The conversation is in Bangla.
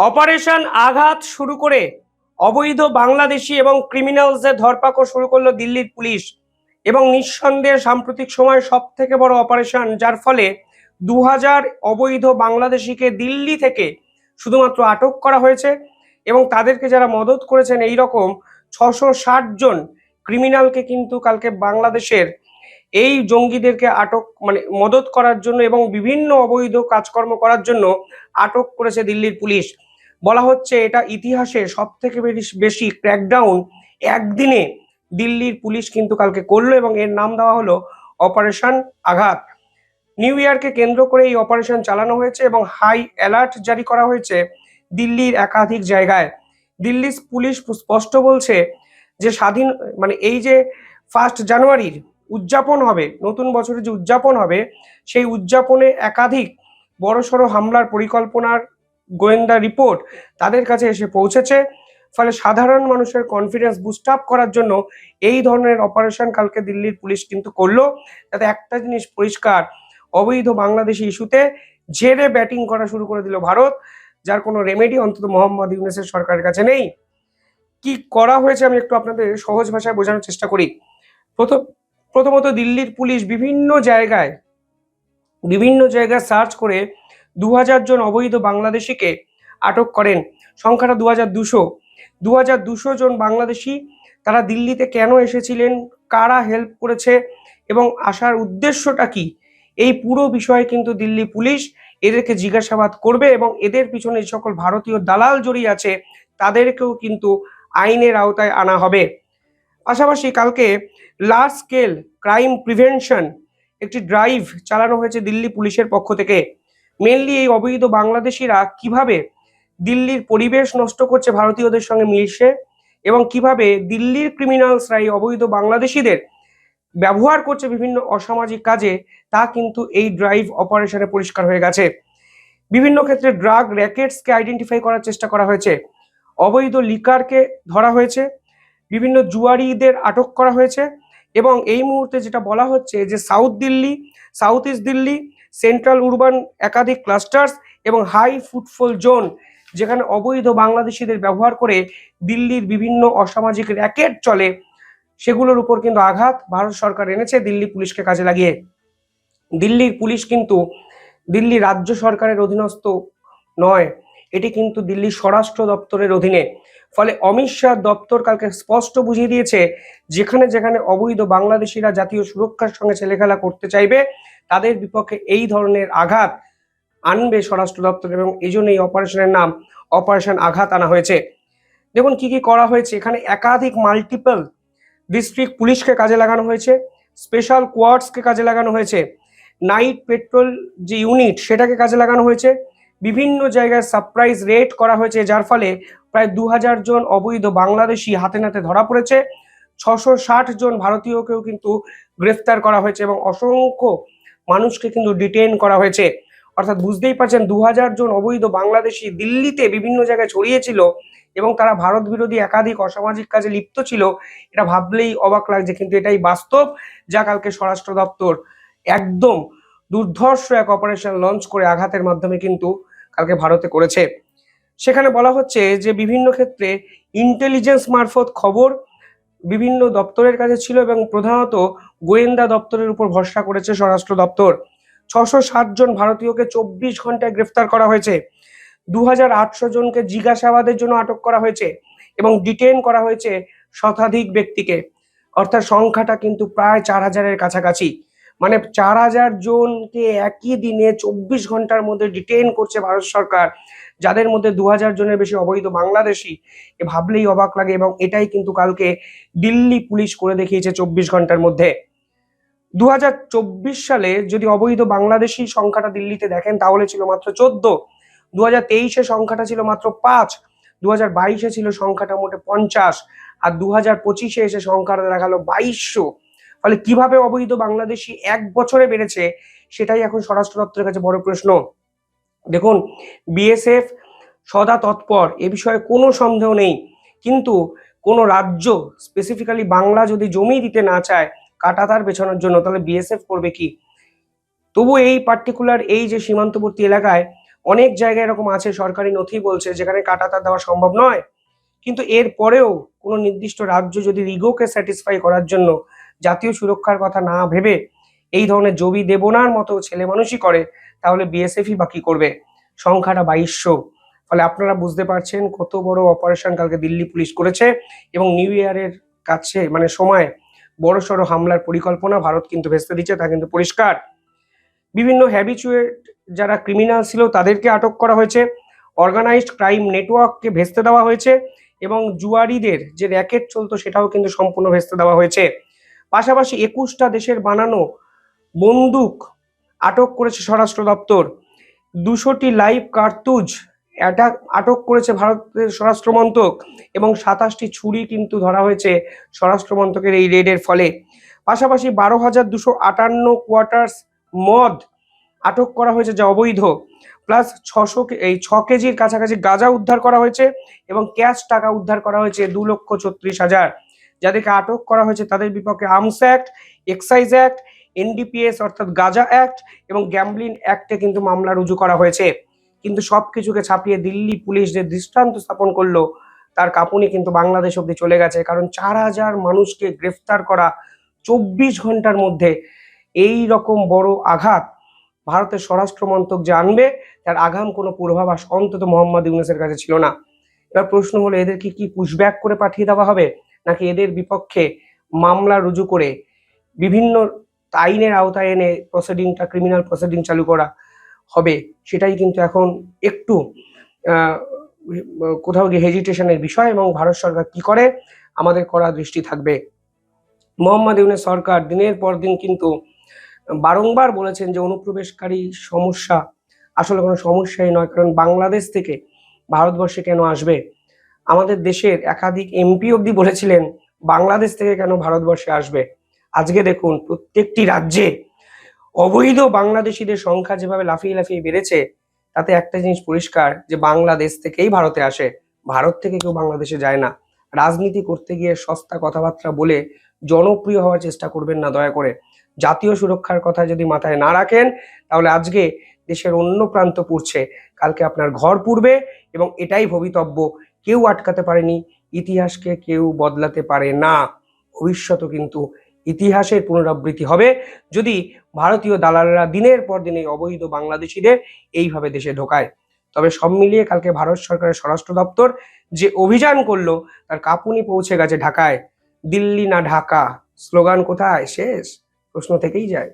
অপারেশন আঘাত শুরু করে অবৈধ বাংলাদেশি এবং ক্রিমিনালসদের ধরপাকড় শুরু করলো দিল্লির পুলিশ। এবং নিঃসন্দেহে সাম্প্রতিক সময় সব থেকে বড় অপারেশন, যার ফলে 2000 অবৈধ বাংলাদেশিকে দিল্লি থেকে শুধুমাত্র আটক করা হয়েছে এবং তাদেরকে যারা মদত করেছেন এই রকম 660 জন ক্রিমিনালকে কিন্তু কালকে বাংলাদেশের এই জঙ্গিদেরকে আটক মদত করার জন্য এবং বিভিন্ন অবৈধ কাজকর্ম করার জন্য আটক করেছে দিল্লির পুলিশ। বলা হচ্ছে এটা ইতিহাসে সব থেকে বেশি ক্র্যাকডাউন একদিনে দিল্লির পুলিশ কিন্তু কালকে করলো এবং এর নাম দেওয়া হলো অপারেশন আঘাত। নিউ ইয়ারকে কেন্দ্র করে এই অপারেশন চালানো হয়েছে এবং হাই অ্যালার্ট জারি করা হয়েছে দিল্লির একাধিক জায়গায়। দিল্লি পুলিশ স্পষ্ট বলছে যে এই যে 1 জানুয়ারির উদযাপন হবে, নতুন বছরের যে উদযাপন হবে, সেই উদযাপনে একাধিক বড়সড় হামলার পরিকল্পনার গোয়েন্দা রিপোর্ট তাদের কাছে এসে পৌঁছেছে। ফলে সাধারণ মানুষের কনফিডেন্স বুস্ট আপ করার জন্য এই ধরনের অপারেশন কালকে দিল্লির পুলিশ কিন্তু করলো, যাতে একটা জিনিস পরিষ্কার, অবৈধ বাংলাদেশি ইস্যুতে ঝেড়ে ব্যাটিং করা শুরু করে দিল ভারত, যার কোনো রেমেডি অন্তত মোহাম্মদ ইউনূসের সরকারের কাছে নেই। কি করা হয়েছে আমি একটু আপনাদের সহজ ভাষায় বোঝানোর চেষ্টা করি। প্রথমত দিল্লির পুলিশ বিভিন্ন জায়গায় সার্চ করে 2000 জন অবৈধ বাংলাদেশিকে আটক করেন। সংখ্যাটা 2200 জন বাংলাদেশি। তারা দিল্লিতে কেন এসেছিলেন, কারা হেল্প করেছে এবং আসার উদ্দেশ্যটা কি, এই পুরো বিষয়ে কিন্তু দিল্লি পুলিশ এদেরকে জিজ্ঞাসাবাদ করবে এবং এদের পিছনে যে সকল ভারতীয় দালাল জড়িয়ে আছে তাদেরকেও কিন্তু আইনের আওতায় আনা হবে। পাশাপাশি কালকে লার্জ স্কেল ক্রাইম প্রিভেনশন একটি ড্রাইভ চালানো হয়েছে দিল্লি পুলিশের পক্ষ থেকে। মেনলি এই অবৈধ বাংলাদেশিরা কিভাবে দিল্লির পরিবেশ নষ্ট করছে ভারতীয়দের সঙ্গে মিশে এবং কিভাবে দিল্লির ক্রিমিনালসরা এই অবৈধ বাংলাদেশিদের ব্যবহার করছে বিভিন্ন অসামাজিক কাজে, তা কিন্তু এই ড্রাইভ অপারেশনে পরিষ্কার হয়ে গেছে। বিভিন্ন ক্ষেত্রে ড্রাগ র্যাকেটসকে আইডেন্টিফাই করার চেষ্টা করা হয়েছে, অবৈধ লিকারকে ধরা হয়েছে, বিভিন্ন জুয়ারিদের আটক করা হয়েছে এবং এই মুহূর্তে যেটা বলা হচ্ছে যে south east Delhi, central urban একাধিক ক্লাস্টার্স এবং হাই ফুটফল জোন, যেখানে অবৈধ বাংলাদেশিদের ব্যবহার করে দিল্লির বিভিন্ন অসামাজিক র্যাকেট চলে, সেগুলোর উপর কিন্তু আঘাত ভারত সরকার এনেছে দিল্লি পুলিশকে কাজে লাগিয়ে। দিল্লির পুলিশ কিন্তু দিল্লি রাজ্য সরকারের অধীনস্থ নয়, এটি কিন্তু দিল্লি স্বরাষ্ট্র দপ্তরের অধীনে। ফলে অমিত শাহ দপ্তর কালকে স্পষ্ট বুঝিয়ে দিয়েছে, যেখানে যেখানে অবৈধ বাংলাদেশিরা জাতীয় সুরক্ষার সঙ্গে ছেলেখেলা করতে চাইবে তাদের বিপক্ষে এই ধরনের আঘাত আনবে স্বরাষ্ট্র দপ্তর এবং এই জন্য এই অপারেশনের নাম অপারেশন আঘাত আনা হয়েছে। দেখুন কি কি করা হয়েছে। এখানে একাধিক মাল্টিপল ডিস্ট্রিক্ট পুলিশকে কাজে লাগানো হয়েছে, স্পেশাল কোয়ার্ডসকে কাজে লাগানো হয়েছে, নাইট পেট্রোল যে ইউনিট সেটাকে কাজে লাগানো হয়েছে, বিভিন্ন জায়গায় সারপ্রাইজ রেড করা হয়েছে, যার ফলে প্রায় 2000 জন অবৈধ বাংলাদেশি হাতে নাতে ধরা পড়েছে। 660 জন ভারতীয়কেও কিন্তু গ্রেফতার করা হয়েছে এবং অসংখ্য মানুষকে কিন্তু ডিটেইন করা হয়েছে। অর্থাৎ বুঝতেই পারছেন 2000 জন অবৈধ বাংলাদেশি দিল্লিতে বিভিন্ন জায়গায় ছড়িয়েছিল এবং তারা ভারত বিরোধী একাধিক অসামাজিক কাজে লিপ্ত ছিল। এটা ভাবলেই অবাক লাগছে, কিন্তু এটাই বাস্তব, যা কালকে স্বরাষ্ট্র দপ্তর একদম দুর্ধর্ষ এক অপারেশন লঞ্চ করে আঘাতের মাধ্যমে কিন্তু কালকে ভারতে করেছে। সেখানে বলা হচ্ছে যে বিভিন্ন ক্ষেত্রে ইন্টেলিজেন্স মারফত খবর বিভিন্ন দপ্তরের কাছে ছিল এবং প্রধানত গোয়েন্দা দপ্তরের উপর ভরসা করেছে স্বরাষ্ট্র দপ্তর। 660 জন ভারতীয়কে 24 ঘন্টায় গ্রেফতার করা হয়েছে, 2800 জনকে জিজ্ঞাসাবাদের জন্য আটক করা হয়েছে এবং ডিটেইন করা হয়েছে শতাধিক ব্যক্তিকে। অর্থাৎ সংখ্যাটা কিন্তু প্রায় 4000-এর কাছাকাছি। 4000 জনকে একই দিনে 24 ঘন্টার মধ্যে ডিটেইন করছে ভারত সরকার, যাদের মধ্যে 2000 জনের বেশি অবৈধ বাংলাদেশি। ভাবলেই অবাক লাগে এবং এটাই কিন্তু কালকে দিল্লি পুলিশ করে দেখিয়েছে 24 ঘন্টার মধ্যে। 2024 সালে যদি অবৈধ বাংলাদেশি সংখ্যাটা দিল্লিতে দেখেন তাহলে ছিল মাত্র 14, 2023-এ সংখ্যাটা ছিল মাত্র 5, 2022-এ ছিল সংখ্যাটা মোটে 50 আর 2025-এ এসে সংখ্যাটা দেখালো 2200। ফলে কিভাবে অবৈধ বাংলাদেশি এক বছরে বেড়েছে সেটাই এখন স্বরাষ্ট্র দপ্তরের কাছে বড় প্রশ্ন। দেখুন, বিএসএফ সদা তৎপর, এ বিষয়ে কোনো সন্দেহ নেই, কিন্তু কোনো রাজ্য স্পেসিফিক্যালি বাংলা যদি জমি দিতে না চায় কাঁটাতার পেছানোর জন্য, তাহলে বিএসএফ করবে কি? তবু এই পার্টিকুলার এই যে সীমান্তবর্তী এলাকায় অনেক জায়গায় এরকম আছে, সরকারি নথি বলছে, যেখানে কাঁটাতার দেওয়া সম্ভব নয়। কিন্তু এর পরেও কোনো নির্দিষ্ট রাজ্য যদি ইগোকে স্যাটিসফাই করার জন্য জাতীয় সুরক্ষার কথা না ভেবে এই ধরনের জবি দেবনার মতো ছেলে মানুষই করে, তাহলে বিএসএফই বা কি করবে? সংখ্যাটা 2200। ফলে আপনারা বুঝতে পারছেন কত বড় অপারেশন কালকে দিল্লি পুলিশ করেছে, এবং নিউ ইয়ারের কাছে মানে সময় বড়সড় হামলার পরিকল্পনা ভারত কিন্তু ভেস্তে দিচ্ছে, তা কিন্তু পরিষ্কার। বিভিন্ন হ্যাবিচুয়েট যারা ক্রিমিনাল ছিল তাদেরকে আটক করা হয়েছে, অর্গানাইজড ক্রাইম নেটওয়ার্ককে ভেস্তে দেওয়া হয়েছে, এবং জুয়ারিদের যে র্যাকেট চলতো সেটাও কিন্তু সম্পূর্ণ ভেস্তে দেওয়া হয়েছে। পাশাপাশি 21টা দেশের বানানো বন্দুক আটক করেছে স্বরাষ্ট্র দপ্তর, 200টি লাইভ কার্তুজ আটক করেছে ভারতের স্বরাষ্ট্র মন্ত্রক, এবং 27টি ছুরি কিন্তু ধরা হয়েছে স্বরাষ্ট্র মন্ত্রকের এই রেডের ফলে। পাশাপাশি 12,258 কোয়ার্টার্স মদ আটক করা হয়েছে যা অবৈধ, প্লাস 6 কেজির কাছাকাছি গাঁজা উদ্ধার করা হয়েছে, এবং ক্যাশ টাকা উদ্ধার করা হয়েছে 2,36,000। যাদেরকে আটক করা হয়েছে তাদের বিপক্ষে arms act, excise act, NDPS অর্থাৎ গাঁজা অ্যাক্ট এবং গ্যাম্বলিং অ্যাক্টে কিন্তু মামলা রুজু করা হয়েছে। কিন্তু সবকিছুকে ছাপিয়ে দিল্লি পুলিশ যে দৃষ্টান্ত স্থাপন করলো তার কাঁপুনি কিন্তু বাংলাদেশ অব্দি চলে গেছে, কারণ 4,000 মানুষকে গ্রেফতার করা 24 ঘন্টার মধ্যে, এই রকম বড় আঘাত ভারতের স্বরাষ্ট্র মন্ত্রক যে আনবে তার আগাম কোনো পূর্বাভাস অন্তত মোহাম্মদ ইউনূসের কাছে ছিল না। এবার প্রশ্ন হলো, এদেরকে কি পুশব্যাক করে পাঠিয়ে দেওয়া হবে, নাকি এদের বিপক্ষে মামলা রুজু করে বিভিন্ন আইনের আওতায় এনে প্রসিডিংটা, ক্রিমিনাল প্রসিডিং চালু করা হবে? সেটাই কিন্তু এখন একটু কোথাও গিয়ে হেজিটেশনের বিষয়, এবং ভারত সরকার কি করে আমাদের কড়া দৃষ্টি থাকবে। মোহাম্মদ ইউনূস সরকার দিনের পর দিন কিন্তু বারংবার বলেছেন যে অনুপ্রবেশকারী সমস্যা আসলে কোনো সমস্যাই নয়, কারণ বাংলাদেশ থেকে ভারতবর্ষে কেন আসবে? আমাদের দেশের একাধিক এমপি অব্দি বলেছিলেন বাংলাদেশ থেকে কেন ভারতবর্ষে আসবে। আজকে দেখুন প্রত্যেকটি রাজ্যে অবৈধ বাংলাদেশিদের সংখ্যা যেভাবে লাফিয়ে লাফিয়ে বেড়েছে, তাতে একটা জিনিস পরিষ্কার যে বাংলাদেশ থেকেই ভারতে আসে, ভারত থেকে কেউ বাংলাদেশে যায় না। রাজনীতি করতে গিয়ে সস্তা কথাবার্তা বলে জনপ্রিয় হওয়ার চেষ্টা করবেন না দয়া করে। জাতীয় সুরক্ষার কথা যদি মাথায় না রাখেন, তাহলে আজকে দেশের অন্য প্রান্ত পুড়ছে, কালকে আপনার ঘর পুড়বে, এবং এটাই ভবিতব্য। কেউ আটকাতে পারেনি, ইতিহাসকে কেউ বদলাতে পারে না। ভবিষ্যতও কিন্তু ইতিহাসের পুনরাবৃত্তি হবে যদি ভারতীয় দালালরা দিনের পর দিন এই অবৈধ বাংলাদেশিদের এইভাবে দেশে ঢোকায়। তবে সব মিলিয়ে কালকে ভারত সরকারের স্বরাষ্ট্র দপ্তর যে অভিযান করলো তার কাঁপুনি পৌঁছে গেছে ঢাকায়। দিল্লি না ঢাকা স্লোগান কোথায় শেষ? প্রশ্ন থেকেই যায়।